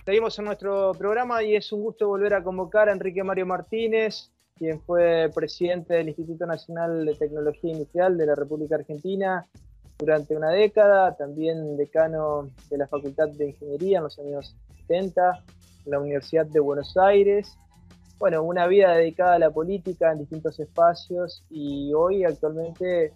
Seguimos en nuestro programa y es un gusto volver a convocar a Enrique Mario Martínez, quien fue presidente del Instituto Nacional de Tecnología Industrial de la República Argentina durante una década, también decano de la Facultad de Ingeniería en los años 70, en la Universidad de Buenos Aires. Bueno, una vida dedicada a la política en distintos espacios y hoy actualmente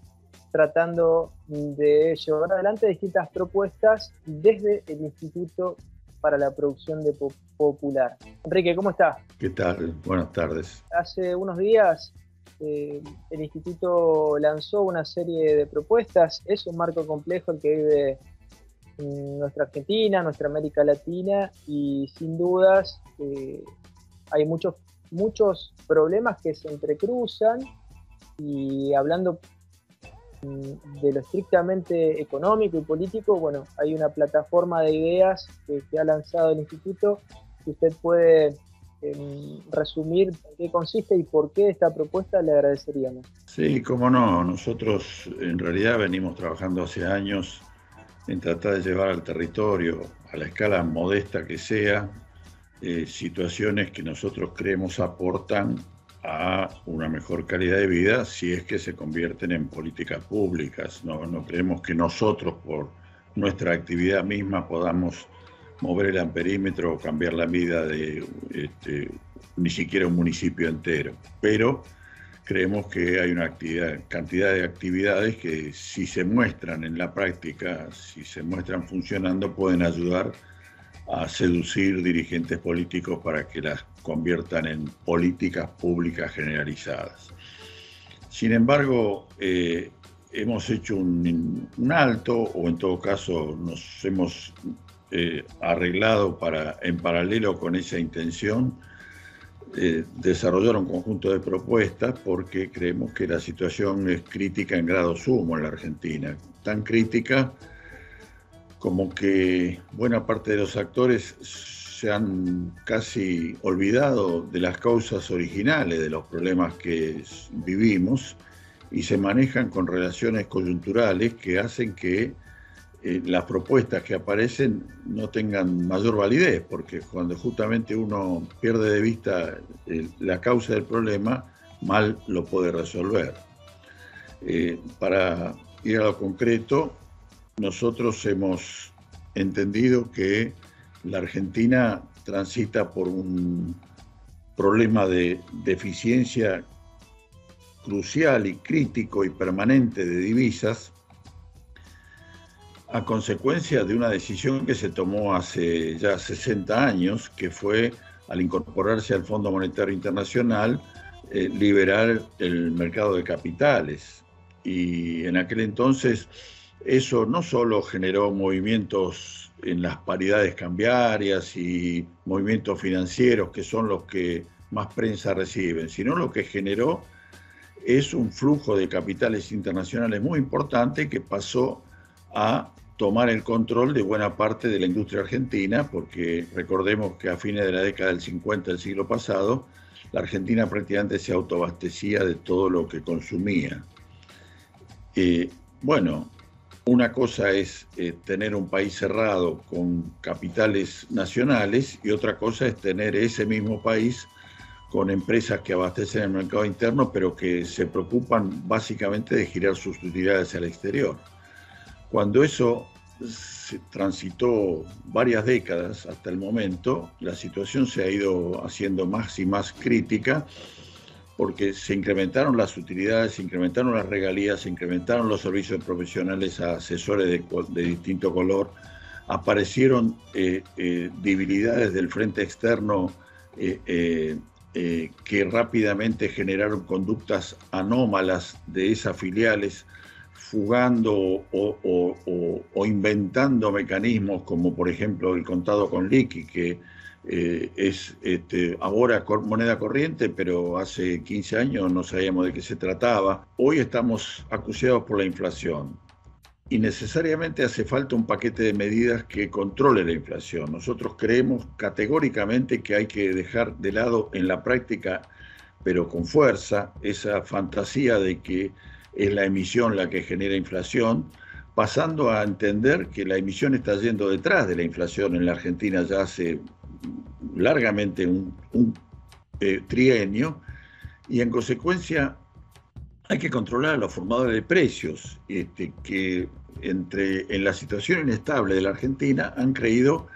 tratando de llevar adelante distintas propuestas desde el Instituto para la Producción de Popular. Enrique, ¿cómo está? ¿Qué tal? Buenas tardes. Hace unos días el Instituto lanzó una serie de propuestas. Es un marco complejo el que vive nuestra Argentina, nuestra América Latina, y sin dudas hay muchos problemas que se entrecruzan, y hablando de lo estrictamente económico y político, bueno, hay una plataforma de ideas que ha lanzado el Instituto, que usted puede resumir en qué consiste y por qué esta propuesta, le agradeceríamos. Sí, cómo no. Nosotros en realidad venimos trabajando hace años en tratar de llevar al territorio, a la escala modesta que sea, situaciones que nosotros creemos aportan a una mejor calidad de vida si es que se convierten en políticas públicas. No creemos que nosotros, por nuestra actividad misma, podamos mover el amperímetro o cambiar la vida de ni siquiera un municipio entero. Pero creemos que hay una cantidad de actividades que, si se muestran en la práctica, si se muestran funcionando, pueden ayudar a seducir dirigentes políticos para que las conviertan en políticas públicas generalizadas. Sin embargo, hemos hecho un alto, o en todo caso nos hemos arreglado para, en paralelo con esa intención, desarrollar un conjunto de propuestas, porque creemos que la situación es crítica en grado sumo en la Argentina. Tan crítica como que buena parte de los actores se han casi olvidado de las causas originales de los problemas que vivimos y se manejan con relaciones coyunturales que hacen que las propuestas que aparecen no tengan mayor validez, porque cuando justamente uno pierde de vista la causa del problema, mal lo puede resolver. Para ir a lo concreto, nosotros hemos entendido que la Argentina transita por un problema de deficiencia crucial y crítico y permanente de divisas, a consecuencia de una decisión que se tomó hace ya 60 años, que fue, al incorporarse al Fondo Monetario Internacional, liberar el mercado de capitales. Y en aquel entonces eso no solo generó movimientos en las paridades cambiarias y movimientos financieros, que son los que más prensa reciben, sino lo que generó es un flujo de capitales internacionales muy importante que pasó a tomar el control de buena parte de la industria argentina, porque recordemos que a fines de la década del 50 del siglo pasado, la Argentina prácticamente se autoabastecía de todo lo que consumía. Bueno, una cosa es tener un país cerrado con capitales nacionales, y otra cosa es tener ese mismo país con empresas que abastecen el mercado interno, pero que se preocupan básicamente de girar sus utilidades al exterior. Cuando eso se transitó varias décadas hasta el momento, la situación se ha ido haciendo más y más crítica, porque se incrementaron las utilidades, se incrementaron las regalías, se incrementaron los servicios profesionales a asesores de distinto color, aparecieron debilidades del frente externo que rápidamente generaron conductas anómalas de esas filiales, fugando o inventando mecanismos como, por ejemplo, el contado con liqui, que es ahora moneda corriente, pero hace 15 años no sabíamos de qué se trataba. Hoy estamos acuciados por la inflación y necesariamente hace falta un paquete de medidas que controle la inflación. Nosotros creemos categóricamente que hay que dejar de lado en la práctica, pero con fuerza, esa fantasía de que es la emisión la que genera inflación, pasando a entender que la emisión está yendo detrás de la inflación en la Argentina ya hace largamente un trienio, y en consecuencia hay que controlar a los formadores de precios, que en la situación inestable de la Argentina han creído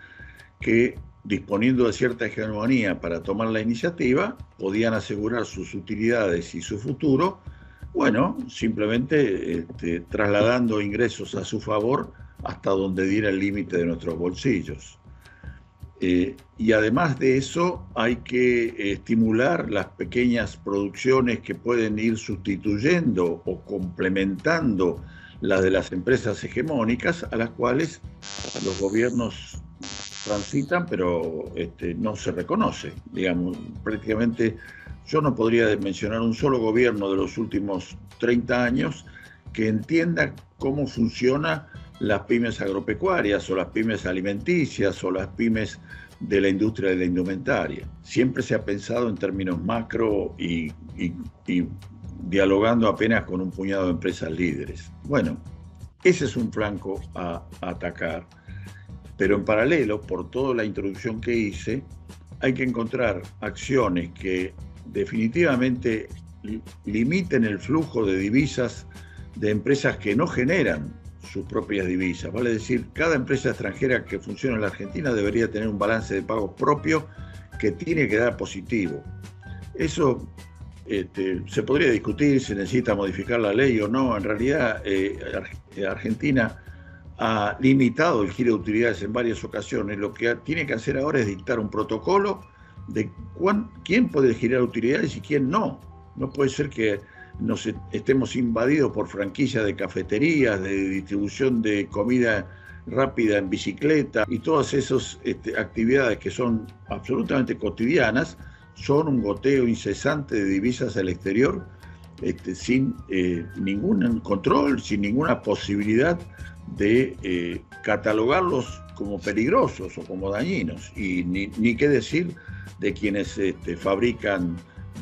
que disponiendo de cierta hegemonía para tomar la iniciativa, podían asegurar sus utilidades y su futuro, bueno, simplemente trasladando ingresos a su favor hasta donde diera el límite de nuestros bolsillos. Y además de eso, hay que estimular las pequeñas producciones que pueden ir sustituyendo o complementando las de las empresas hegemónicas, a las cuales los gobiernos transitan, pero no se reconoce. Digamos, prácticamente yo no podría mencionar un solo gobierno de los últimos 30 años que entienda cómo funcionan las pymes agropecuarias o las pymes alimenticias o las pymes de la industria de la indumentaria. Siempre se ha pensado en términos macro y dialogando apenas con un puñado de empresas líderes. Bueno, ese es un flanco a atacar, pero en paralelo, por toda la introducción que hice, hay que encontrar acciones que definitivamente limiten el flujo de divisas de empresas que no generan sus propias divisas. Vale decir, cada empresa extranjera que funciona en la Argentina debería tener un balance de pagos propio que tiene que dar positivo. Eso se podría discutir si necesita modificar la ley o no. En realidad, Argentina ha limitado el giro de utilidades en varias ocasiones. Lo que tiene que hacer ahora es dictar un protocolo de quién puede girar utilidades y quién no. No puede ser que estemos invadidos por franquicias de cafeterías, de distribución de comida rápida en bicicleta, y todas esas actividades que son absolutamente cotidianas son un goteo incesante de divisas al exterior, sin ningún control, sin ninguna posibilidad de catalogarlos como peligrosos o como dañinos, y ni qué decir de quienes fabrican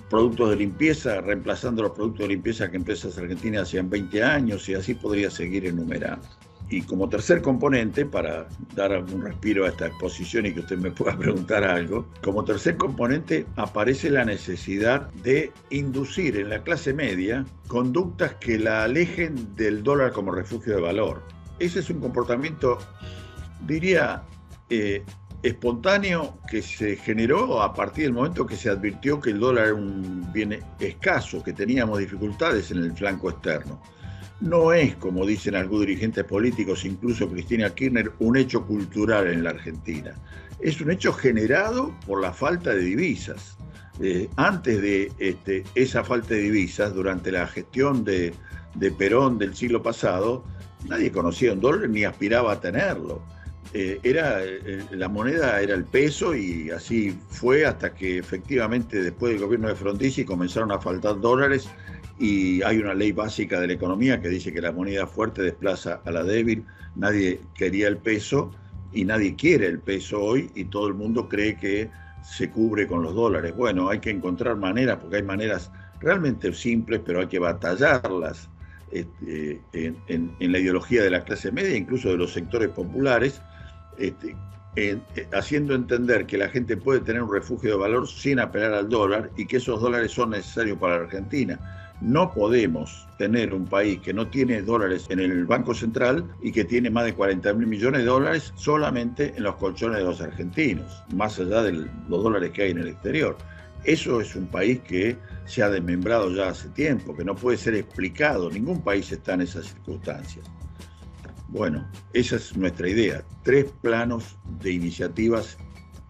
productos de limpieza, reemplazando los productos de limpieza que empresas argentinas hacían 20 años, y así podría seguir enumerando. Y como tercer componente, para dar un respiro a esta exposición y que usted me pueda preguntar algo, como tercer componente aparece la necesidad de inducir en la clase media conductas que la alejen del dólar como refugio de valor. Ese es un comportamiento, diría, espontáneo, que se generó a partir del momento que se advirtió que el dólar era un bien escaso, que teníamos dificultades en el flanco externo. No es, como dicen algunos dirigentes políticos, incluso Cristina Kirchner, un hecho cultural en la Argentina. Es un hecho generado por la falta de divisas. Antes de esa falta de divisas, durante la gestión de Perón del siglo pasado, nadie conocía un dólar ni aspiraba a tenerlo. La moneda era el peso, y así fue hasta que efectivamente después del gobierno de Frondizi comenzaron a faltar dólares, y hay una ley básica de la economía que dice que la moneda fuerte desplaza a la débil. Nadie quería el peso y nadie quiere el peso hoy, y todo el mundo cree que se cubre con los dólares. Bueno, hay que encontrar maneras, porque hay maneras realmente simples, pero hay que batallarlas en la ideología de la clase media, incluso de los sectores populares, haciendo entender que la gente puede tener un refugio de valor sin apelar al dólar, y que esos dólares son necesarios para la Argentina. No podemos tener un país que no tiene dólares en el Banco Central y que tiene más de 40.000 millones de dólares solamente en los colchones de los argentinos, más allá de los dólares que hay en el exterior. Eso es un país que se ha desmembrado ya hace tiempo, que no puede ser explicado. Ningún país está en esas circunstancias. Bueno, esa es nuestra idea. 3 planos de iniciativas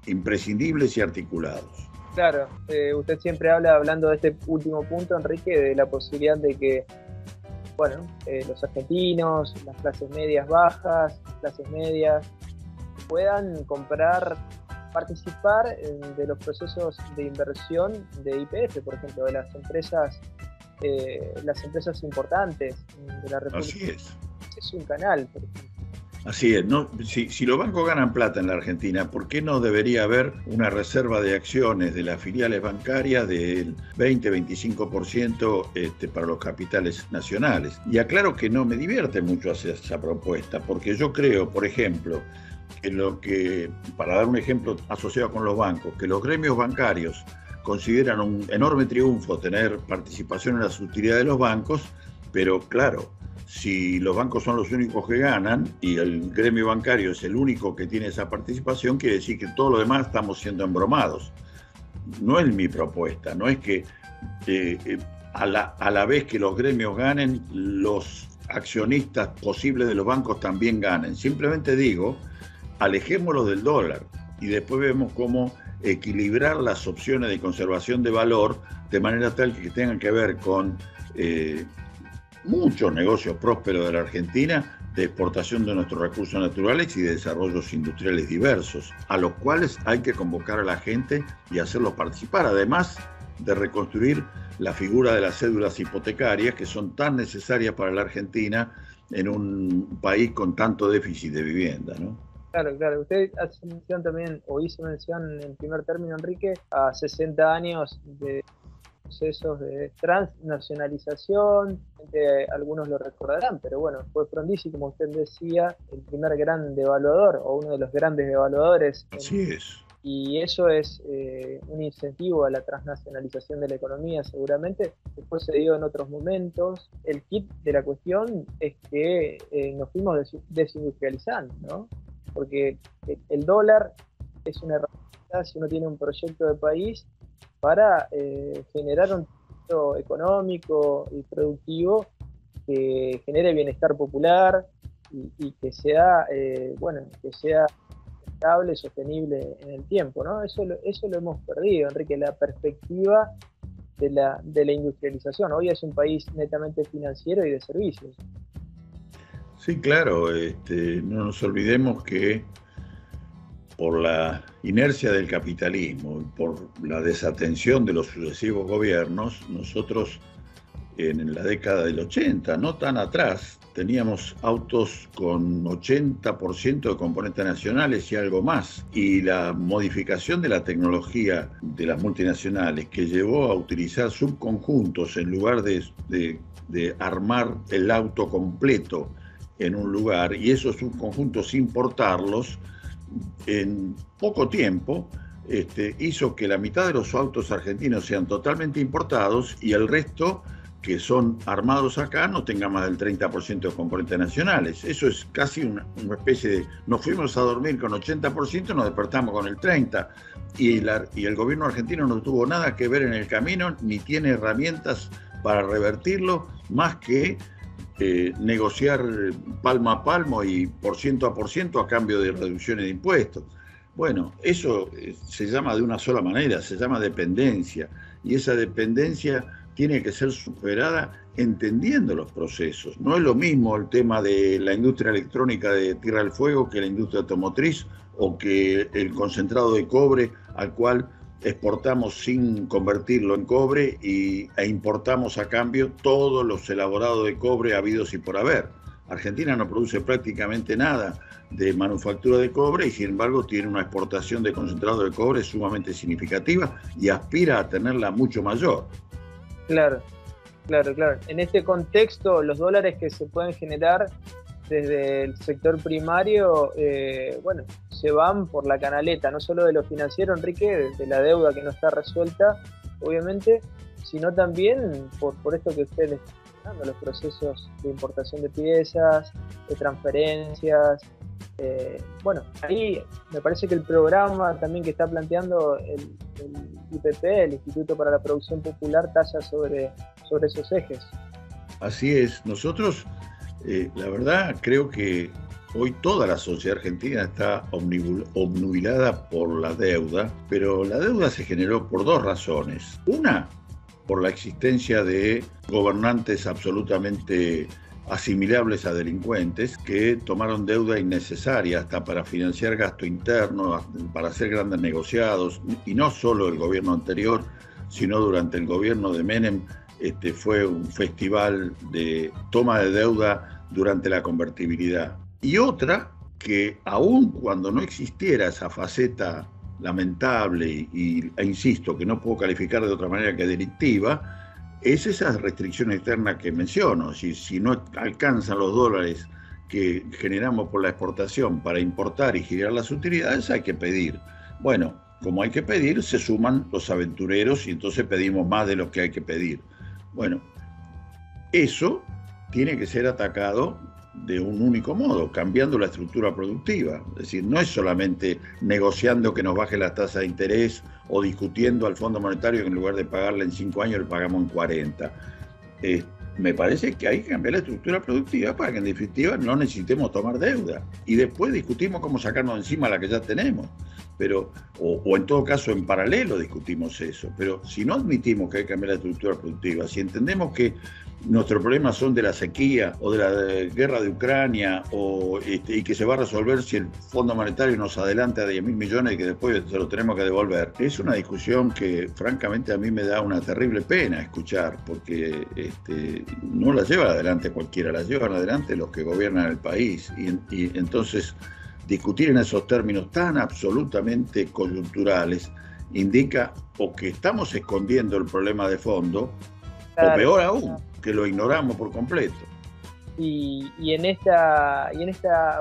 imprescindibles y articulados. Claro, usted siempre habla, hablando de este último punto, Enrique, de la posibilidad de que, los argentinos, las clases medias bajas, clases medias, puedan participar de los procesos de inversión de YPF, por ejemplo, de las empresas importantes de la República. Así es. Es un canal, por ejemplo. Así es, ¿no? Si los bancos ganan plata en la Argentina, ¿por qué no debería haber una reserva de acciones de las filiales bancarias del 20-25% para los capitales nacionales? Y aclaro que no me divierte mucho hacer esa propuesta, porque yo creo, por ejemplo, para dar un ejemplo asociado con los bancos, que los gremios bancarios consideran un enorme triunfo tener participación en las utilidades de los bancos, pero claro, si los bancos son los únicos que ganan y el gremio bancario es el único que tiene esa participación, quiere decir que todo lo demás estamos siendo embromados. No es mi propuesta, no es que a la vez que los gremios ganen, los accionistas posibles de los bancos también ganen. Simplemente digo, alejémoslos del dólar y después vemos cómo equilibrar las opciones de conservación de valor de manera tal que tengan que ver con muchos negocios prósperos de la Argentina, de exportación de nuestros recursos naturales y de desarrollos industriales diversos, a los cuales hay que convocar a la gente y hacerlos participar, además de reconstruir la figura de las cédulas hipotecarias que son tan necesarias para la Argentina en un país con tanto déficit de vivienda, ¿no? Claro, claro. Usted hace mención también, o hizo mención en primer término, Enrique, a 60 años de procesos de transnacionalización. Algunos lo recordarán, pero bueno, fue Frondizi, como usted decía, el primer gran devaluador, o uno de los grandes devaluadores. Así es. Y eso es un incentivo a la transnacionalización de la economía, seguramente. Después se dio en otros momentos. El kit de la cuestión es que nos fuimos desindustrializando, ¿no? Porque el dólar es una herramienta, si uno tiene un proyecto de país, para generar un proyecto económico y productivo que genere bienestar popular y que sea, que sea estable, sostenible en el tiempo, ¿no? Eso lo hemos perdido, Enrique, la perspectiva de la industrialización. Hoy es un país netamente financiero y de servicios. Sí, claro, no nos olvidemos que por la inercia del capitalismo y por la desatención de los sucesivos gobiernos, nosotros en la década del 80, no tan atrás, teníamos autos con 80% de componentes nacionales y algo más. Y la modificación de la tecnología de las multinacionales que llevó a utilizar subconjuntos en lugar de armar el auto completo en un lugar y esos subconjuntos importarlos, en poco tiempo hizo que la mitad de los autos argentinos sean totalmente importados y el resto, que son armados acá, no tengan más del 30% de componentes nacionales. Eso es casi una especie de... Nos fuimos a dormir con 80%, nos despertamos con el 30%. Y el gobierno argentino no tuvo nada que ver en el camino, ni tiene herramientas para revertirlo, más que negociar palmo a palmo y por ciento a cambio de reducciones de impuestos. Bueno, eso se llama de una sola manera, se llama dependencia, y esa dependencia tiene que ser superada entendiendo los procesos. No es lo mismo el tema de la industria electrónica de Tierra del Fuego que la industria automotriz o que el concentrado de cobre al cual exportamos sin convertirlo en cobre e importamos a cambio todos los elaborados de cobre habidos y por haber. Argentina no produce prácticamente nada de manufactura de cobre y sin embargo tiene una exportación de concentrado de cobre sumamente significativa y aspira a tenerla mucho mayor. Claro. En este contexto, los dólares que se pueden generar desde el sector primario, se van por la canaleta, no solo de lo financiero, Enrique, de la deuda que no está resuelta, obviamente, sino también por esto que usted está hablando, los procesos de importación de piezas, de transferencias. Ahí me parece que el programa también que está planteando el IPP, el Instituto para la Producción Popular, talla sobre esos ejes. Así es. Nosotros, la verdad, creo que hoy toda la sociedad argentina está obnubilada por la deuda, pero la deuda se generó por dos razones. Una, por la existencia de gobernantes absolutamente asimilables a delincuentes que tomaron deuda innecesaria hasta para financiar gasto interno, para hacer grandes negociados, y no solo el gobierno anterior, sino durante el gobierno de Menem fue un festival de toma de deuda durante la convertibilidad. Y otra, que aun cuando no existiera esa faceta lamentable e insisto que no puedo calificar de otra manera que delictiva, es esa restricción externa que menciono. Si no alcanzan los dólares que generamos por la exportación para importar y girar las utilidades, hay que pedir. Bueno, como hay que pedir, se suman los aventureros y entonces pedimos más de lo que hay que pedir. Bueno, eso tiene que ser atacado de un único modo, cambiando la estructura productiva. Es decir, no es solamente negociando que nos baje la tasa de interés o discutiendo al Fondo Monetario que en lugar de pagarle en 5 años le pagamos en 40. Me parece que hay que cambiar la estructura productiva para que en definitiva no necesitemos tomar deuda. Y después discutimos cómo sacarnos encima la que ya tenemos. Pero, o en todo caso en paralelo discutimos eso. Pero si no admitimos que hay que cambiar la estructura productiva, si entendemos que nuestros problemas son de la sequía o de la guerra de Ucrania y que se va a resolver si el Fondo Monetario nos adelanta a 10.000 millones y que después se lo tenemos que devolver, es una discusión que francamente a mí me da una terrible pena escuchar, porque no la lleva adelante cualquiera, la llevan adelante los que gobiernan el país. Y entonces discutir en esos términos tan absolutamente coyunturales indica o que estamos escondiendo el problema de fondo, claro, o peor aún, que lo ignoramos por completo. Y en esta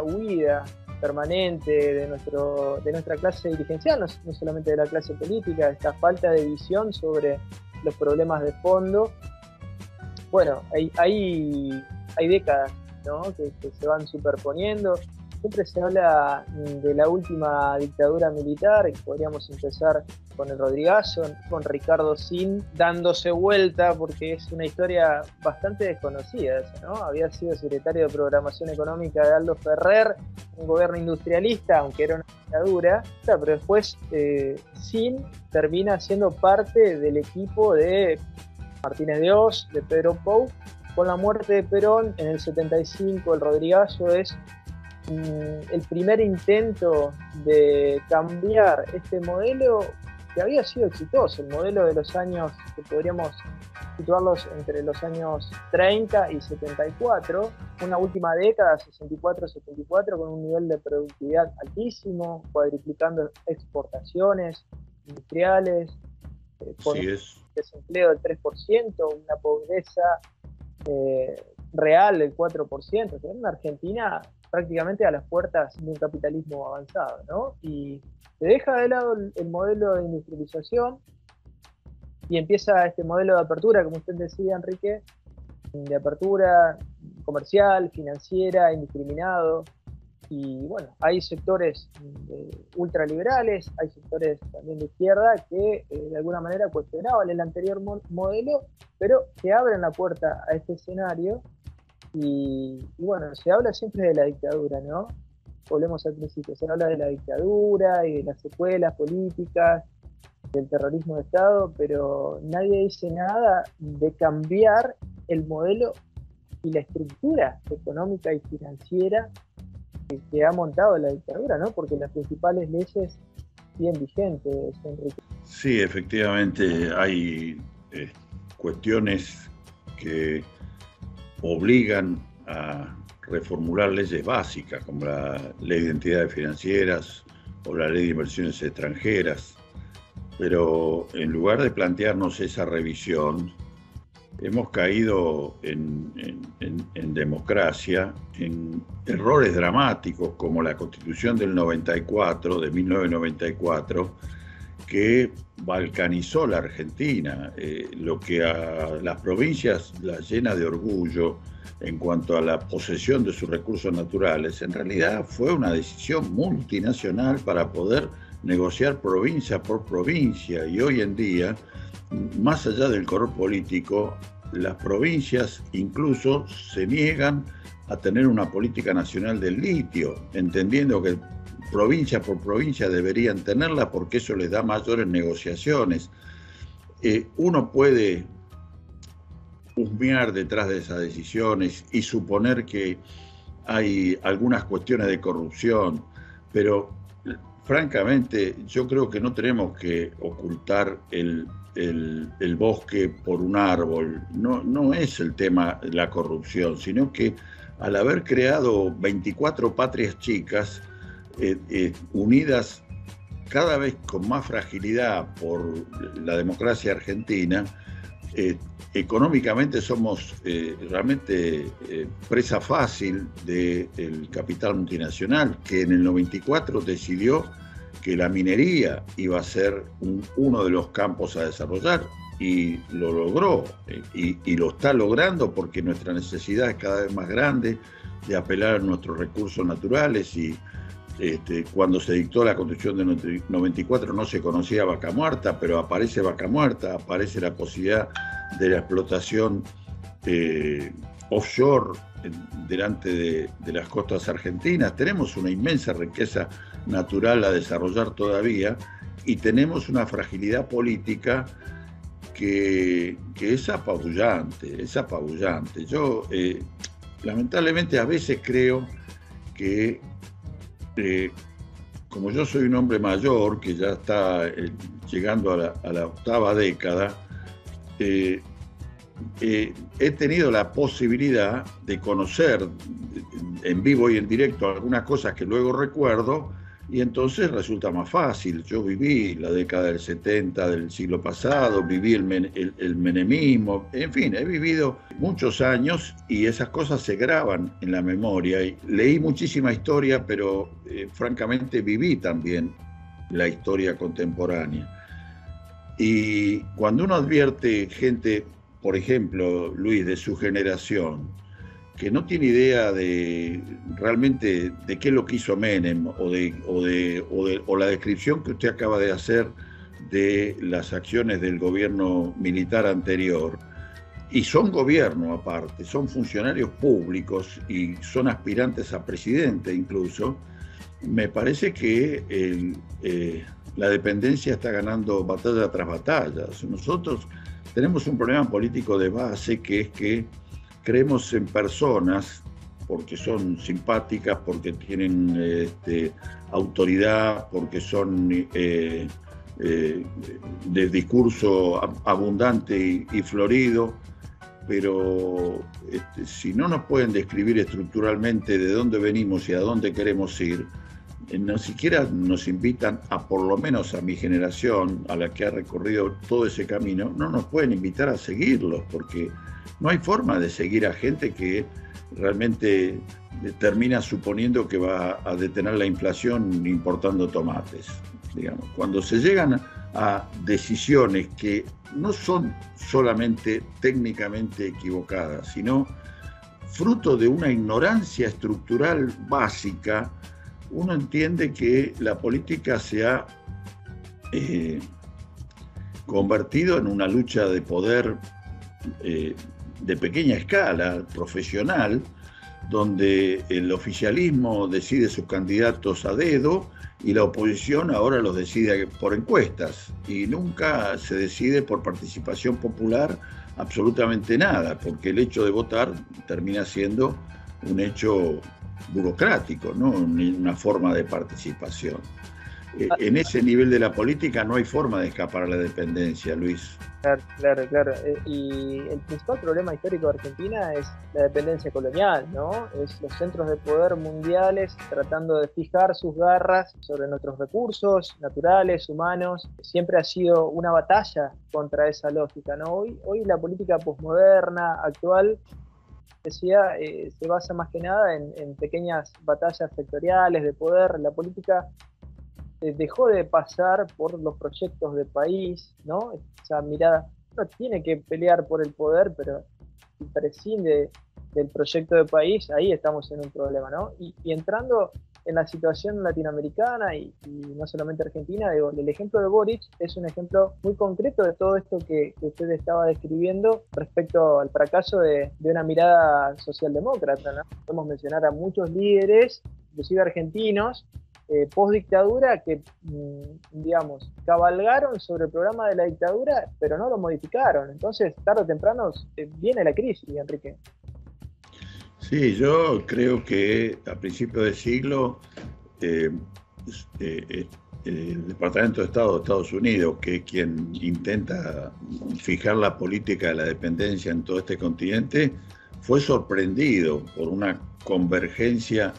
huida permanente de nuestra clase dirigencial, no solamente de la clase política, esta falta de visión sobre los problemas de fondo, bueno, hay décadas, ¿no?, que se van superponiendo. Siempre se habla de la última dictadura militar, y podríamos empezar con el Rodrigazo, con Ricardo Sin dándose vuelta, porque es una historia bastante desconocida esa, ¿no? Había sido secretario de Programación Económica de Aldo Ferrer, un gobierno industrialista, aunque era una dictadura, pero después Sin termina siendo parte del equipo de Martínez de Oz, de Pedro Pou. Con la muerte de Perón en el 75, el Rodrigazo es el primer intento de cambiar este modelo que había sido exitoso, el modelo de los años que podríamos situarlos entre los años 30 y 74, una última década, 64-74, con un nivel de productividad altísimo, cuadriplicando exportaciones industriales, con un desempleo del 3%, una pobreza real del 4%, que en una Argentina prácticamente a las puertas de un capitalismo avanzado, ¿no? Y se deja de lado el modelo de industrialización y empieza este modelo de apertura, como usted decía, Enrique, de apertura comercial, financiera, indiscriminado. Y bueno, hay sectores ultraliberales, hay sectores también de izquierda que de alguna manera cuestionaban el anterior modelo, pero que abren la puerta a este escenario. Y bueno, se habla siempre de la dictadura, ¿no? Volvemos al principio, se habla de la dictadura y de las secuelas políticas, del terrorismo de Estado, pero nadie dice nada de cambiar el modelo y la estructura económica y financiera que ha montado la dictadura, ¿no? Porque las principales leyes siguen vigentes, Enrique. Sí, efectivamente hay cuestiones que obligan a reformular leyes básicas como la ley de entidades financieras o la ley de inversiones extranjeras, pero en lugar de plantearnos esa revisión, hemos caído en democracia en errores dramáticos como la Constitución del 94, de 1994, que balcanizó la Argentina, lo que a las provincias las llena de orgullo en cuanto a la posesión de sus recursos naturales, en realidad fue una decisión multinacional para poder negociar provincia por provincia, y hoy en día, más allá del color político, las provincias incluso se niegan a tener una política nacional del litio, entendiendo que provincia por provincia deberían tenerla porque eso les da mayores negociaciones. Uno puede husmear detrás de esas decisiones y suponer que hay algunas cuestiones de corrupción, pero francamente yo creo que no tenemos que ocultar el bosque por un árbol. No es el tema de la corrupción, sino que al haber creado 24 patrias chicas, unidas cada vez con más fragilidad por la democracia argentina, económicamente somos realmente presa fácil del capital multinacional, que en el 94 decidió que la minería iba a ser uno de los campos a desarrollar, y lo logró, y lo está logrando porque nuestra necesidad es cada vez más grande de apelar a nuestros recursos naturales. Y cuando se dictó la Constitución de 94 no se conocía Vaca Muerta, pero aparece Vaca Muerta, aparece la posibilidad de la explotación offshore delante de las costas argentinas. Tenemos una inmensa riqueza natural a desarrollar todavía, y tenemos una fragilidad política que es apabullante, es apabullante. Yo lamentablemente a veces creo que como yo soy un hombre mayor que ya está llegando a la octava década, he tenido la posibilidad de conocer en vivo y en directo algunas cosas que luego recuerdo, y entonces resulta más fácil. Yo viví la década del 70 del siglo pasado, viví el menemismo, en fin, he vivido muchos años y esas cosas se graban en la memoria. Y leí muchísima historia, pero francamente viví también la historia contemporánea. Y cuando uno advierte gente, por ejemplo, Luis, de su generación, que no tiene idea de realmente de qué es lo que hizo Menem, o la descripción que usted acaba de hacer de las acciones del gobierno militar anterior, y son gobierno aparte, son funcionarios públicos y son aspirantes a presidente incluso, me parece que la dependencia está ganando batalla tras batalla. Nosotros tenemos un problema político de base, que es que creemos en personas porque son simpáticas, porque tienen autoridad, porque son de discurso abundante y florido, pero si no nos pueden describir estructuralmente de dónde venimos y a dónde queremos ir, no siquiera nos invitan por lo menos a mi generación, a la que ha recorrido todo ese camino, no nos pueden invitar a seguirlos, porque no hay forma de seguir a gente que realmente termina suponiendo que va a detener la inflación importando tomates. Digamos, cuando se llegan a decisiones que no son solamente técnicamente equivocadas, sino fruto de una ignorancia estructural básica, uno entiende que la política se ha convertido en una lucha de poder de pequeña escala, profesional, donde el oficialismo decide sus candidatos a dedo y la oposición ahora los decide por encuestas, y nunca se decide por participación popular absolutamente nada, porque el hecho de votar termina siendo un hecho burocrático, no una forma de participación. En ese nivel de la política no hay forma de escapar a la dependencia, Luis. Claro. Y el principal problema histórico de Argentina es la dependencia colonial, ¿no? Es los centros de poder mundiales tratando de fijar sus garras sobre nuestros recursos naturales, humanos. Siempre ha sido una batalla contra esa lógica, ¿no? Hoy la política posmoderna, actual, decía, se basa más que nada en pequeñas batallas sectoriales de poder. La política dejó de pasar por los proyectos de país, ¿no? Esa mirada, uno tiene que pelear por el poder, pero si prescinde del proyecto de país, ahí estamos en un problema, ¿no? Y entrando en la situación latinoamericana y no solamente argentina, digo, el ejemplo de Boric es un ejemplo muy concreto de todo esto que usted estaba describiendo respecto al fracaso de una mirada socialdemócrata, ¿no? Podemos mencionar a muchos líderes, inclusive argentinos, post-dictadura, que, digamos, cabalgaron sobre el programa de la dictadura, pero no lo modificaron. Entonces, tarde o temprano, viene la crisis, Enrique. Sí, yo creo que a principios de siglo el Departamento de Estado de Estados Unidos, que es quien intenta fijar la política de la dependencia en todo este continente, fue sorprendido por una convergencia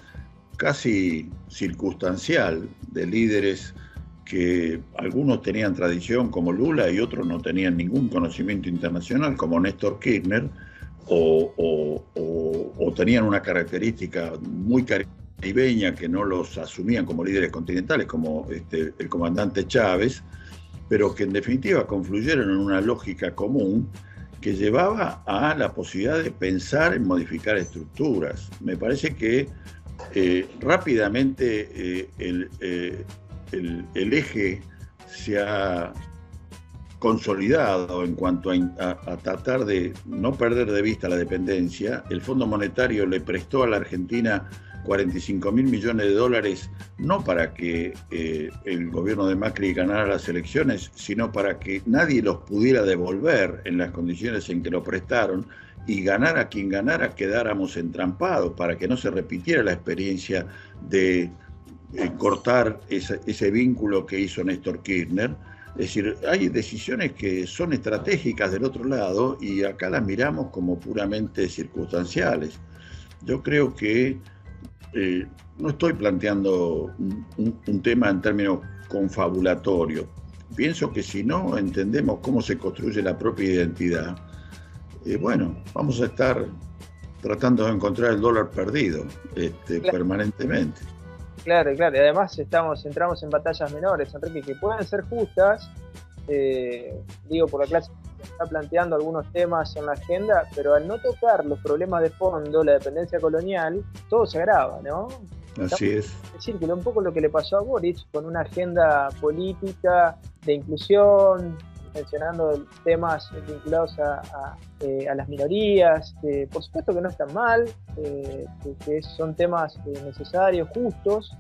casi circunstancial de líderes que algunos tenían tradición como Lula y otros no tenían ningún conocimiento internacional como Néstor Kirchner, o tenían una característica muy caribeña que no los asumían como líderes continentales, como el comandante Chávez, pero que en definitiva confluyeron en una lógica común que llevaba a la posibilidad de pensar en modificar estructuras. Me parece que rápidamente el eje se ha consolidado en cuanto a tratar de no perder de vista la dependencia. El Fondo Monetario le prestó a la Argentina 45.000 millones de dólares, no para que el gobierno de Macri ganara las elecciones, sino para que nadie los pudiera devolver en las condiciones en que lo prestaron, y ganara quien ganara, quedáramos entrampados, para que no se repitiera la experiencia de cortar ese vínculo que hizo Néstor Kirchner. Es decir, hay decisiones que son estratégicas del otro lado y acá las miramos como puramente circunstanciales. Yo creo que no estoy planteando un tema en términos confabulatorios. Pienso que si no entendemos cómo se construye la propia identidad, bueno, vamos a estar tratando de encontrar el dólar perdido claro, permanentemente. Claro, claro, y además entramos en batallas menores, Enrique, que pueden ser justas, digo, por la clase que está planteando algunos temas en la agenda, pero al no tocar los problemas de fondo, la dependencia colonial, todo se agrava, ¿no? Así es. Es decir, que un poco lo que le pasó a Boric con una agenda política de inclusión, mencionando temas vinculados a las minorías, que por supuesto que no están mal, que son temas necesarios, justos,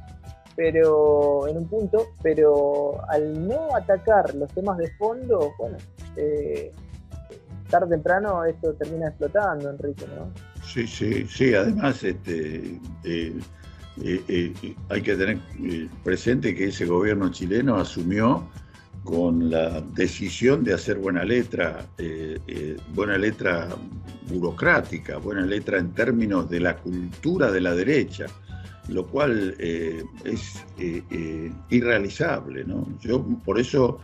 pero en un punto, pero al no atacar los temas de fondo, bueno, tarde o temprano esto termina explotando, Enrique, ¿no? Sí, además hay que tener presente que ese gobierno chileno asumió con la decisión de hacer buena letra burocrática, buena letra en términos de la cultura de la derecha, lo cual es irrealizable, ¿no? Yo por eso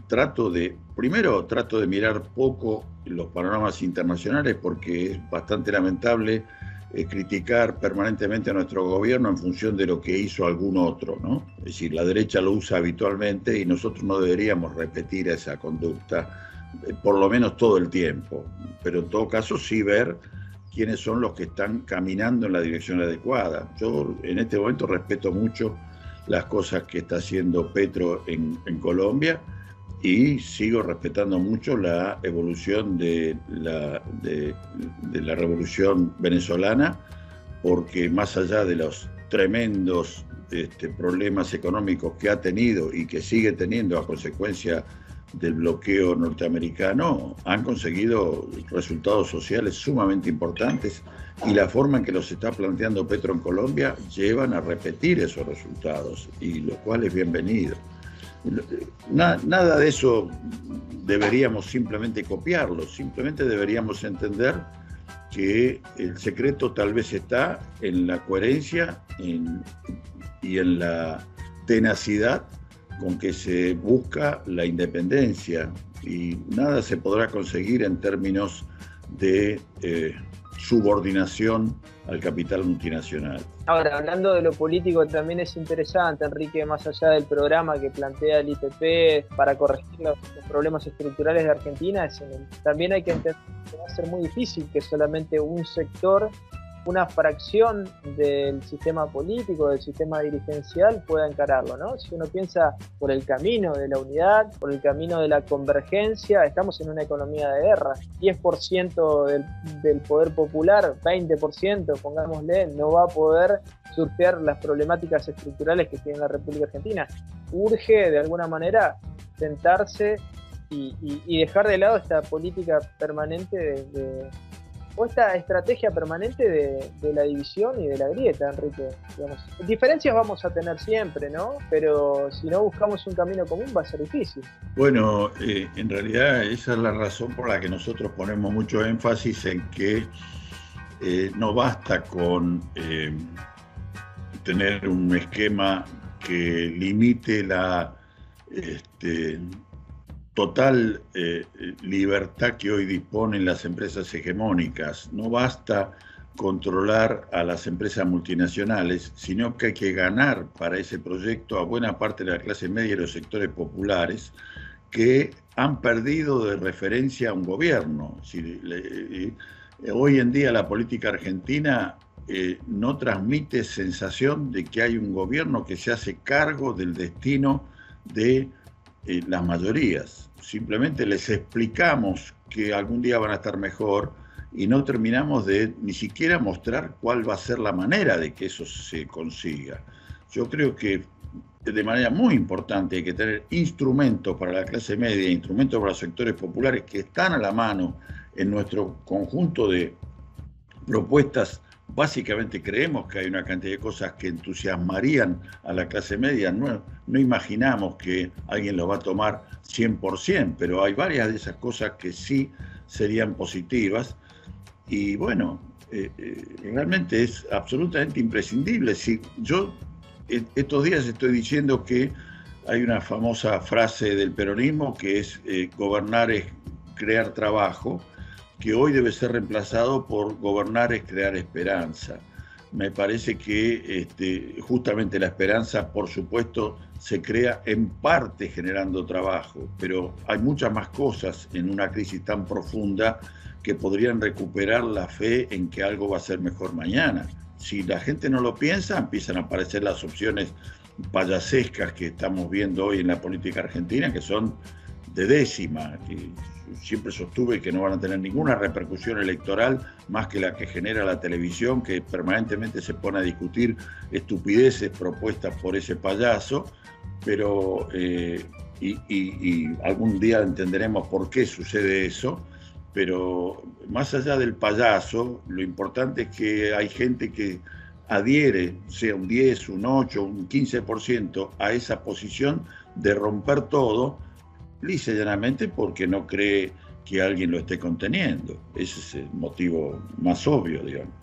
trato de mirar poco los panoramas internacionales, porque es bastante lamentable criticar permanentemente a nuestro gobierno en función de lo que hizo algún otro, ¿no? Es decir, la derecha lo usa habitualmente y nosotros no deberíamos repetir esa conducta, por lo menos todo el tiempo, pero en todo caso sí ver quiénes son los que están caminando en la dirección adecuada. Yo en este momento respeto mucho las cosas que está haciendo Petro en Colombia, y sigo respetando mucho la evolución de la revolución venezolana, porque más allá de los tremendos problemas económicos que ha tenido y que sigue teniendo a consecuencia del bloqueo norteamericano, han conseguido resultados sociales sumamente importantes, y la forma en que los está planteando Petro en Colombia llevan a repetir esos resultados, y lo cual es bienvenido. Nada de eso deberíamos simplemente copiarlo, simplemente deberíamos entender que el secreto tal vez está en la coherencia y en la tenacidad con que se busca la independencia, y nada se podrá conseguir en términos de subordinación al capital multinacional. Ahora, hablando de lo político, también es interesante, Enrique, más allá del programa que plantea el IPP para corregir los problemas estructurales de Argentina, también hay que entender que va a ser muy difícil que solamente un sector, una fracción del sistema político, del sistema dirigencial pueda encararlo, ¿no? Si uno piensa por el camino de la unidad, por el camino de la convergencia, estamos en una economía de guerra. 10% del poder popular, 20%, pongámosle, no va a poder surfear las problemáticas estructurales que tiene la República Argentina. Urge, de alguna manera, sentarse y dejar de lado esta política permanente o esta estrategia permanente de la división y de la grieta, Enrique. Digamos, diferencias vamos a tener siempre, ¿no? Pero si no buscamos un camino común va a ser difícil. Bueno, en realidad esa es la razón por la que nosotros ponemos mucho énfasis en que no basta con tener un esquema que limite la total libertad que hoy disponen las empresas hegemónicas. No basta controlar a las empresas multinacionales, sino que hay que ganar para ese proyecto a buena parte de la clase media y los sectores populares que han perdido de referencia a un gobierno. Hoy en día la política argentina no transmite sensación de que hay un gobierno que se hace cargo del destino de las mayorías. Simplemente les explicamos que algún día van a estar mejor y no terminamos de ni siquiera mostrar cuál va a ser la manera de que eso se consiga. Yo creo que de manera muy importante hay que tener instrumentos para la clase media, instrumentos para los sectores populares que están a la mano en nuestro conjunto de propuestas. Básicamente creemos que hay una cantidad de cosas que entusiasmarían a la clase media. No imaginamos que alguien lo va a tomar 100%, pero hay varias de esas cosas que sí serían positivas. Y bueno, realmente es absolutamente imprescindible. Si yo estos días estoy diciendo que hay una famosa frase del peronismo que es gobernar es crear trabajo, que hoy debe ser reemplazado por gobernar es crear esperanza. Me parece que justamente la esperanza, por supuesto, se crea en parte generando trabajo, pero hay muchas más cosas en una crisis tan profunda que podrían recuperar la fe en que algo va a ser mejor mañana. Si la gente no lo piensa, empiezan a aparecer las opciones payasescas que estamos viendo hoy en la política argentina, que son de décima, que siempre sostuve que no van a tener ninguna repercusión electoral más que la que genera la televisión, que permanentemente se pone a discutir estupideces propuestas por ese payaso, pero y algún día entenderemos por qué sucede eso. Pero más allá del payaso, lo importante es que hay gente que adhiere, sea un 10, un 8, un 15%, a esa posición de romper todo, lisa y llanamente porque no cree que alguien lo esté conteniendo. Ese es el motivo más obvio, digamos.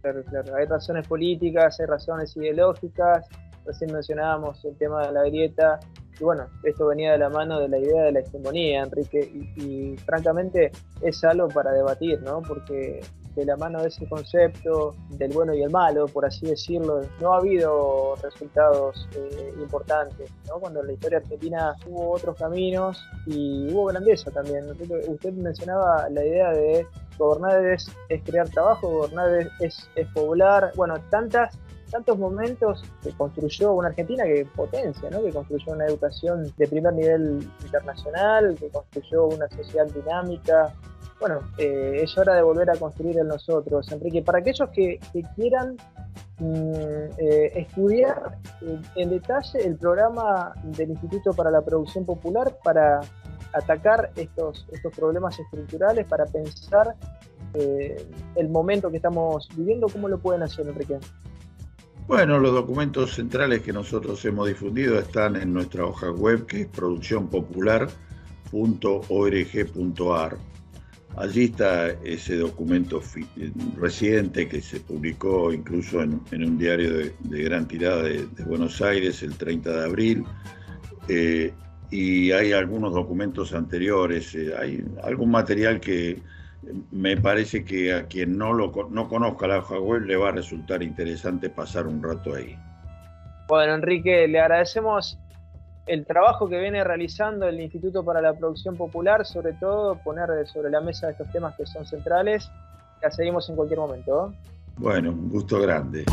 Claro, claro. Hay razones políticas, hay razones ideológicas. Recién mencionábamos el tema de la grieta. Y bueno, esto venía de la mano de la idea de la hegemonía, Enrique, y francamente es algo para debatir, ¿no? Porque de la mano de ese concepto del bueno y el malo, por así decirlo, no ha habido resultados importantes, ¿no? Cuando en la historia argentina hubo otros caminos y hubo grandeza también. Usted mencionaba la idea de gobernar es crear trabajo, gobernar es poblar, bueno, tantos momentos que construyó una Argentina que potencia, ¿no? Que construyó una educación de primer nivel internacional, que construyó una sociedad dinámica. Bueno, es hora de volver a construir en nosotros, Enrique. Para aquellos que quieran estudiar en detalle el programa del Instituto para la Producción Popular para atacar estos problemas estructurales, para pensar el momento que estamos viviendo, ¿cómo lo pueden hacer, Enrique? Bueno, los documentos centrales que nosotros hemos difundido están en nuestra hoja web, que es produccionpopular.org.ar. Allí está ese documento reciente que se publicó incluso en un diario de gran tirada de Buenos Aires el 30 de abril. Y hay algunos documentos anteriores, hay algún material que me parece que a quien no conozca la hoja web le va a resultar interesante pasar un rato ahí. Bueno, Enrique, le agradecemos el trabajo que viene realizando el Instituto para la Producción Popular, sobre todo poner sobre la mesa estos temas que son centrales. La seguimos en cualquier momento, ¿eh? Bueno, un gusto grande.